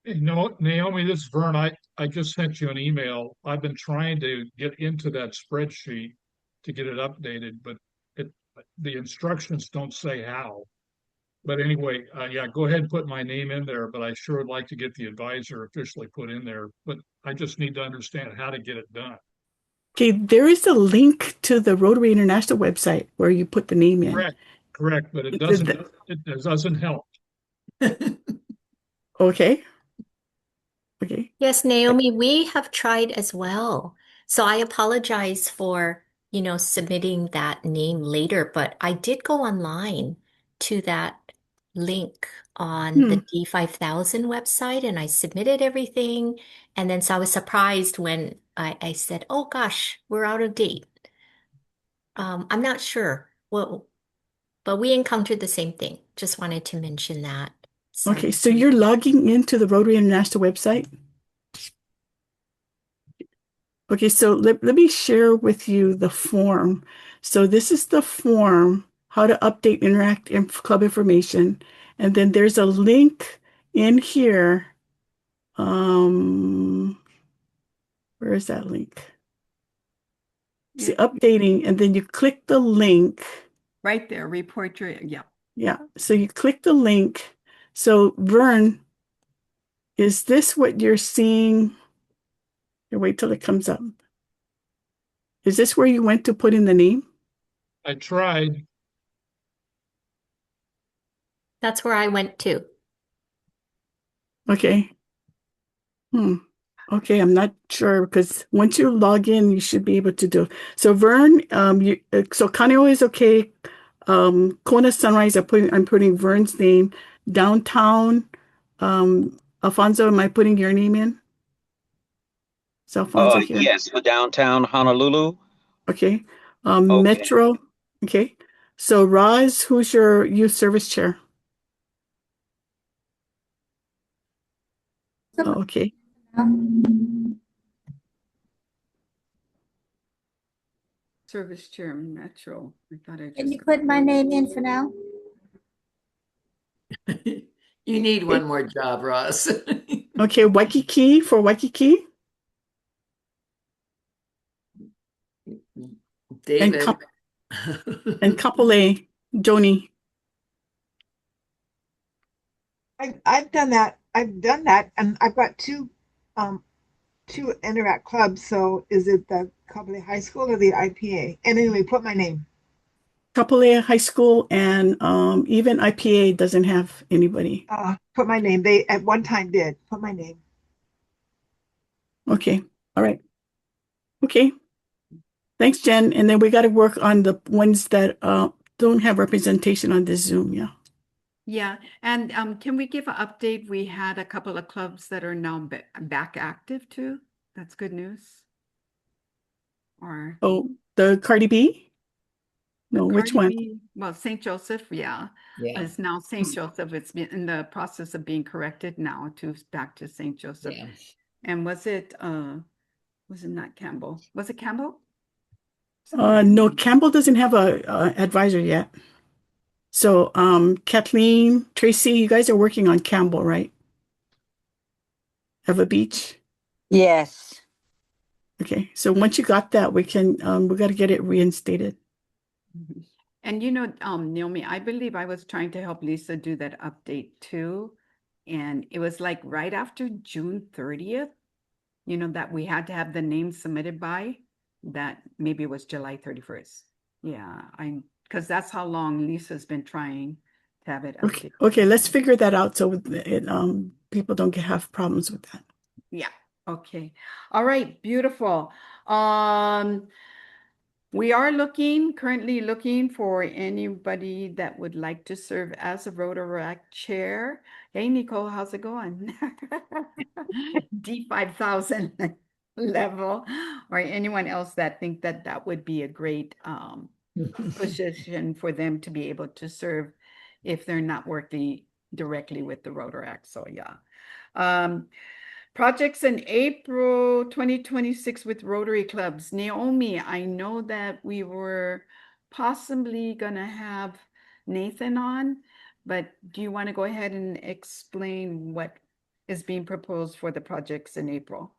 You know, Naomi, this is Vern. I just sent you an email. I've been trying to get into that spreadsheet to get it updated, but the instructions don't say how. But anyway, yeah, go ahead and put my name in there, but I sure would like to get the advisor officially put in there. But I just need to understand how to get it done. Okay, there is a link to the Rotary International website where you put the name in. Correct, but it doesn't help. Okay. Okay. Yes, Naomi, we have tried as well. So I apologize for, submitting that name later, but I did go online to that link on the D5000 website and I submitted everything. And then so I was surprised when I said, oh gosh, we're out of date. I'm not sure. Well, but we encountered the same thing. Just wanted to mention that. Okay, so you're logging into the Rotary International website? Okay, so let me share with you the form. So this is the form, how to update Interact Club information. And then there's a link in here. Where is that link? See, updating, and then you click the link. Right there, report your, yeah. Yeah, so you click the link. So Vern, is this what you're seeing? Wait till it comes up. Is this where you went to put in the name? I tried. That's where I went to. Okay. Okay, I'm not sure because once you log in, you should be able to do. So Vern, so Kaneo is okay. Kona Sunrise, I'm putting Vern's name. Downtown, Alfonso, am I putting your name in? Is Alfonso here? Yes, for downtown Honolulu. Okay. Metro. Okay. So Roz, who's your youth service chair? Oh, okay. Service chair, Metro. I thought I Can you just. put my name in for now? You need one more job, Ross. Okay, Waikiki for Waikiki. David. And Kapolei, Joni. I've done that. And I've got two Interact clubs. So is it the Kapolei High School or the IPA? And anyway, put my name. Kapolei High School and even IPA doesn't have anybody. Put my name. They at one time did. Put my name. Okay. All right. Okay. Thanks, Jen. And then we got to work on the ones that don't have representation on this Zoom. Yeah. Yeah. And can we give an update? We had a couple of clubs that are now back active too. That's good news. Or the Cardi B? No, which one? B, well, St. Joseph, yeah. It's now St. Joseph. It's been in the process of being corrected now to back to St. Joseph. Yeah. And was it not Campbell? Was it Campbell? No, Campbell doesn't have a advisor yet. So Kathleen, Tracy, you guys are working on Campbell, right? Eva Beach? Yes. Okay, so once you got that, we got to get it reinstated. And Naomi, I believe I was trying to help Lisa do that update too. And it was like right after June 30th, that we had to have the name submitted by, that maybe it was July 31st. Yeah, because that's how long Lisa's been trying to have it updated. Okay, let's figure that out so people don't have problems with that. Yeah. Okay. All right. Beautiful. We are currently looking for anybody that would like to serve as a Rotaract chair. Hey, Nicole, how's it going? D5000. level, or anyone else that think that that would be a great position for them to be able to serve if they're not working directly with the Rotaract. So yeah. Projects in April 2026 with Rotary clubs. Naomi, I know that we were possibly gonna have Nathan on, but do you want to go ahead and explain what is being proposed for the projects in April?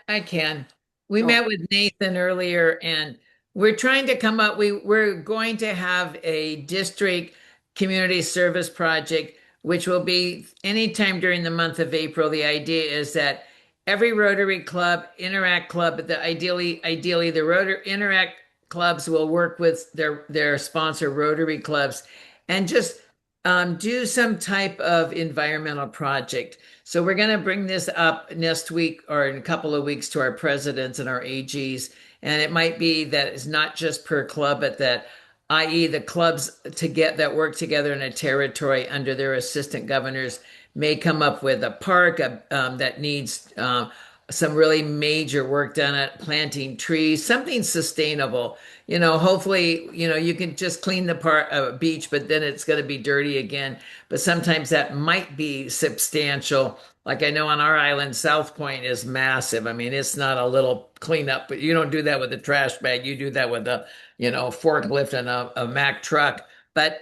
I can. We Oh. met with Nathan earlier and we're trying to come up, we're going to have a district community service project, which will be anytime during the month of April. The idea is that every Rotary Club, Interact Club, but ideally the Rotary Interact clubs will work with their sponsor Rotary clubs and just do some type of environmental project. So we're going to bring this up next week or in a couple of weeks to our presidents and our AGs. And it might be that it's not just per club, but that, i.e., the clubs that work together in a territory under their assistant governors may come up with a park that needs some really major work done at planting trees, something sustainable. Hopefully, you can just clean the beach, but then it's going to be dirty again. But sometimes that might be substantial. Like I know on our island, South Point is massive. I mean, it's not a little cleanup, but you don't do that with a trash bag. You do that with a, forklift and a Mack truck. But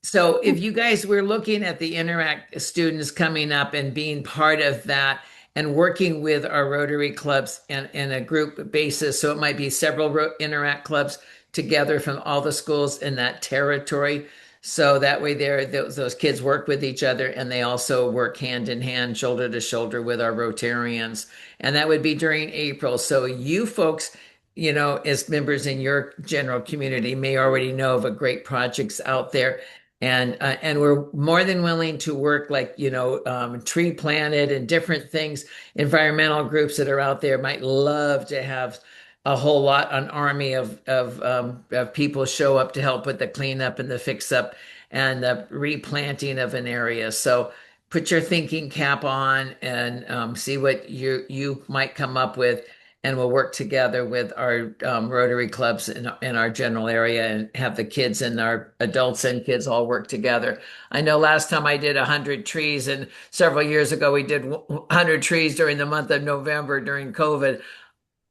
so if you guys were looking at the Interact students coming up and being part of that, and working with our Rotary clubs in a group basis. So it might be several Interact clubs together from all the schools in that territory. So that way those kids work with each other and they also work hand in hand, shoulder to shoulder with our Rotarians. And that would be during April. So you folks, as members in your general community may already know of a great projects out there. And we're more than willing to work tree planted and different things. Environmental groups that are out there might love to have a whole lot, an army of people show up to help with the cleanup and the fix up and the replanting of an area. So put your thinking cap on and see what you might come up with. And we'll work together with our Rotary clubs in our general area and have the kids and our adults and kids all work together. I know last time I did 100 trees and several years ago we did 100 trees during the month of November during COVID.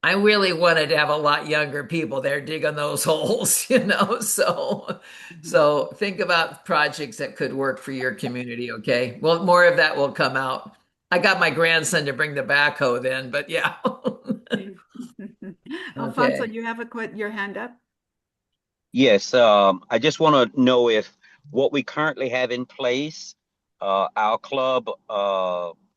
I really wanted to have a lot younger people there digging those holes, so think about projects that could work for your community, okay? Well, more of that will come out. I got my grandson to bring the backhoe then, but yeah. Alfonso, you have your hand up? Yes, I just want to know if what we currently have in place, our club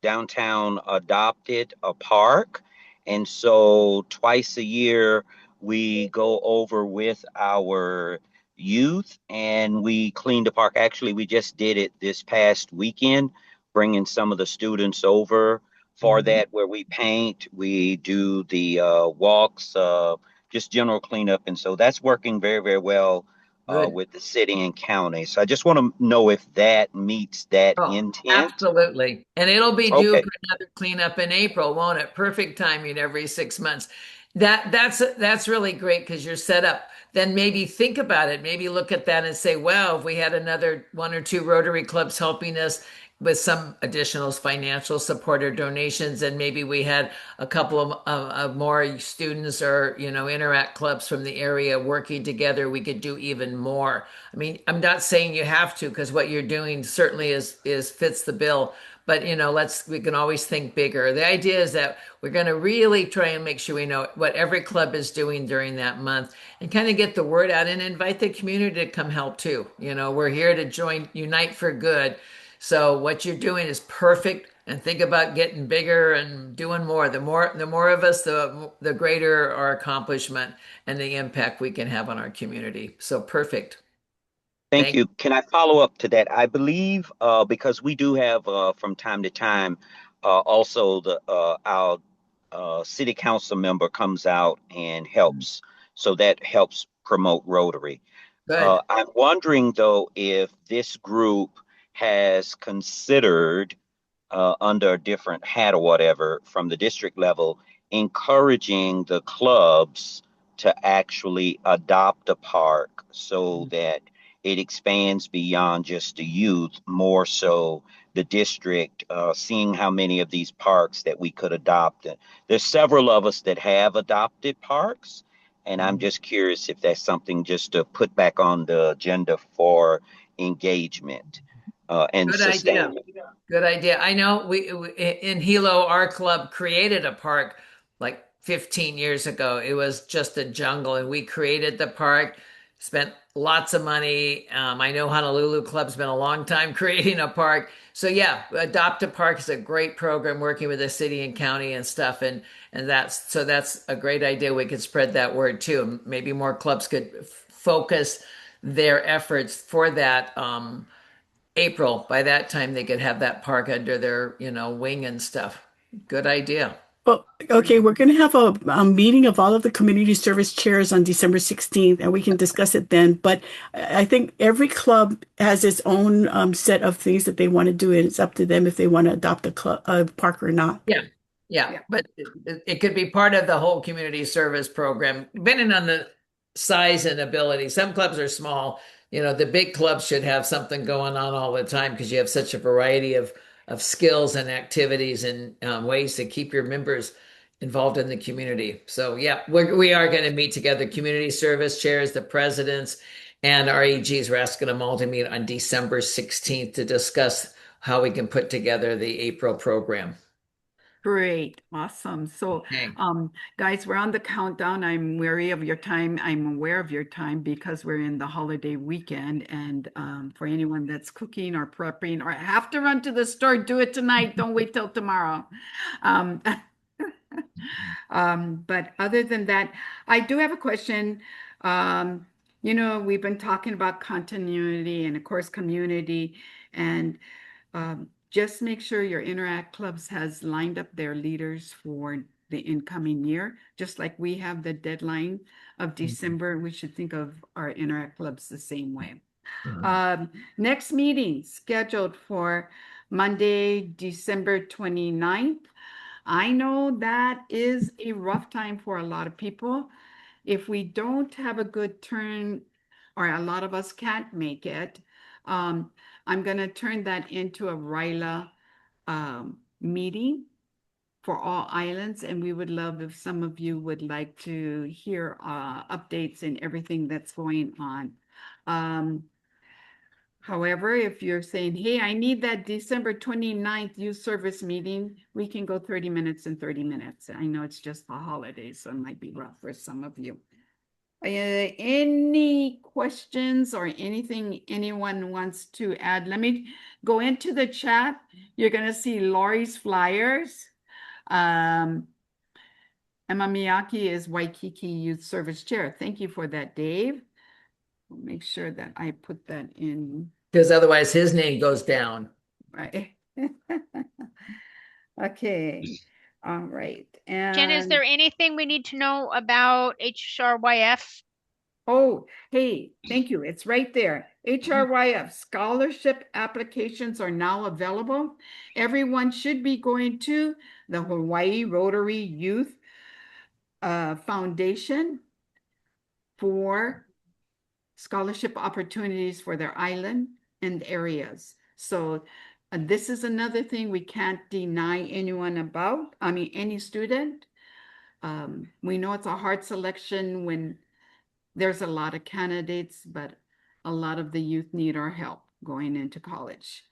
downtown adopted a park. And so twice a year, we go over with our youth and we clean the park. Actually, we just did it this past weekend, bringing some of the students over for that, where we paint, we do the walks, just general cleanup. And so that's working very, very well with the city and county. So I just want to know if that meets that intent. Absolutely. And it'll be due for another cleanup in April, won't it? Perfect timing every 6 months. That's really great because you're set up. Then maybe think about it. Maybe look at that and say, well, if we had another 1 or 2 Rotary clubs helping us with some additional financial support or donations, and maybe we had a couple of more students or Interact clubs from the area working together, we could do even more. I mean, I'm not saying you have to, because what you're doing certainly is fits the bill, but we can always think bigger. The idea is that we're going to really try and make sure we know what every club is doing during that month and kind of get the word out and invite the community to come help too. We're here to unite for good. So what you're doing is perfect, and think about getting bigger and doing more. The more of us, the greater our accomplishment and the impact we can have on our community. So perfect. Thank you. Can I follow up to that? I believe because we do have from time to time also our city council member comes out and helps. So that helps promote Rotary. I'm wondering though if this group has considered under a different hat or whatever from the district level, encouraging the clubs to actually adopt a park so that it expands beyond just the youth, more so the district, seeing how many of these parks that we could adopt. There's several of us that have adopted parks, and I'm just curious if that's something just to put back on the agenda for engagement and Good idea. sustainment. Good idea. I know we in Hilo, our club created a park like 15 years ago. It was just a jungle, and we created the park, spent lots of money. I know Honolulu Club's been a long time creating a park. So yeah, Adopt a Park is a great program working with the city and county and stuff. And that's a great idea. We could spread that word too. Maybe more clubs could focus their efforts for that. April, by that time they could have that park under their, wing and stuff. Good idea. Well, okay, we're going to have a meeting of all of the community service chairs on December 16th, and we can discuss it then. But I think every club has its own set of things that they want to do, and it's up to them if they want to adopt a park or not. Yeah. But it could be part of the whole community service program, depending on the size and ability. Some clubs are small. The big clubs should have something going on all the time because you have such a variety of skills and activities and ways to keep your members involved in the community. So yeah, we are going to meet together, community service chairs, the presidents, and our AGs. We're asking them all to meet on December 16th to discuss how we can put together the April program. Great. Awesome. So, Okay. guys, we're on the countdown. I'm wary of your time. I'm aware of your time because we're in the holiday weekend. And for anyone that's cooking or prepping or have to run to the store, do it tonight. Don't wait till tomorrow. But other than that, I do have a question. We've been talking about continuity and, of course, community, and just make sure your Interact Clubs has lined up their leaders for the incoming year. Just like we have the deadline of December, we should think of our Interact Clubs the same way. Next meeting scheduled for Monday, December 29th. I know that is a rough time for a lot of people. If we don't have a good turn, or a lot of us can't make it, I'm going to turn that into a RILA meeting for all islands, and we would love if some of you would like to hear updates and everything that's going on. However, if you're saying, hey, I need that December 29th youth service meeting, we can go 30 minutes and 30 minutes. I know it's just the holidays, so it might be rough for some of you. Any questions or anything anyone wants to add? Let me go into the chat. You're going to see Lori's flyers. Emma Miyake is Waikiki Youth Service Chair. Thank you for that, Dave. Make sure that I put that in. Because otherwise his name goes down. Right. Okay. All right. And Jen, is there anything we need to know about HRYF? Oh, hey, thank you. It's right there. HRYF scholarship applications are now available. Everyone should be going to the Hawaii Rotary Youth Foundation for scholarship opportunities for their island and areas. So this is another thing we can't deny anyone about. I mean, any student. We know it's a hard selection when there's a lot of candidates, but a lot of the youth need our help going into college.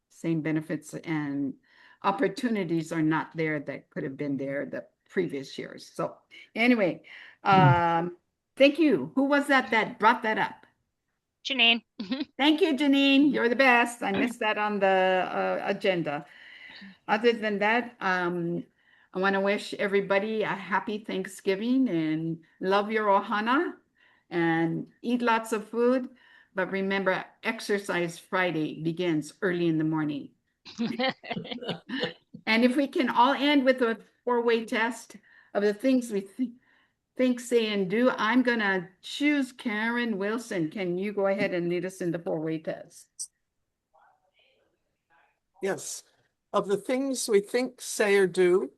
Same benefits and opportunities are not there that could have been there the previous years. So anyway, thank you. Who was that brought that up? Janine. Thank you, Janine. You're the best. I missed that on the agenda. Other than that, I want to wish everybody a happy Thanksgiving and love your ohana and eat lots of food. But remember, Exercise Friday begins early in the morning. And if we can all end with a 4-way test of the things we think, say, and do, I'm going to choose Karen Wilson. Can you go ahead and lead us in the 4-way test? Yes. Of the things we think, say, or do,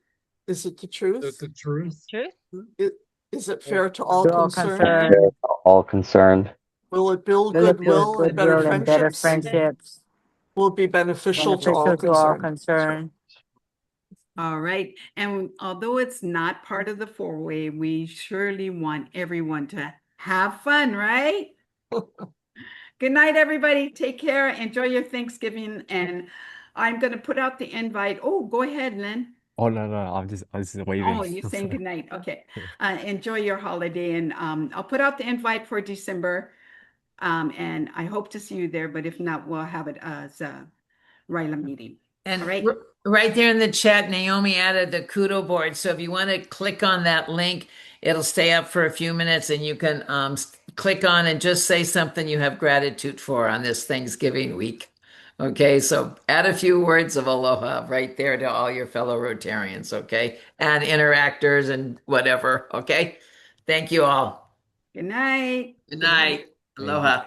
Is it the truth? The truth. Truth. Is it fair to all To all concerned? concerned. Fair to all concerned. Will it build Will it build goodwill and better goodwill and better friendships? friendships? Will it be beneficial to all Beneficial to all concerned? concerned. All right. And although it's not part of the four-way, we surely want everyone to have fun, right? Good night, everybody. Take care. Enjoy your Thanksgiving. And I'm going to put out the invite. Oh, go ahead, Lynn. Oh no, I'm just waving. Oh, you're saying good night. Okay. Enjoy your holiday. And I'll put out the invite for December. And I hope to see you there. But if not, we'll have it as a RYLA meeting. And All right. right there in the chat, Naomi added the Kudo board. So if you want to click on that link, it'll stay up for a few minutes and you can click on and just say something you have gratitude for on this Thanksgiving week. Okay, so add a few words of aloha right there to all your fellow Rotarians, okay? And interactors and whatever, okay? Thank you all. Good night. Good night. Aloha.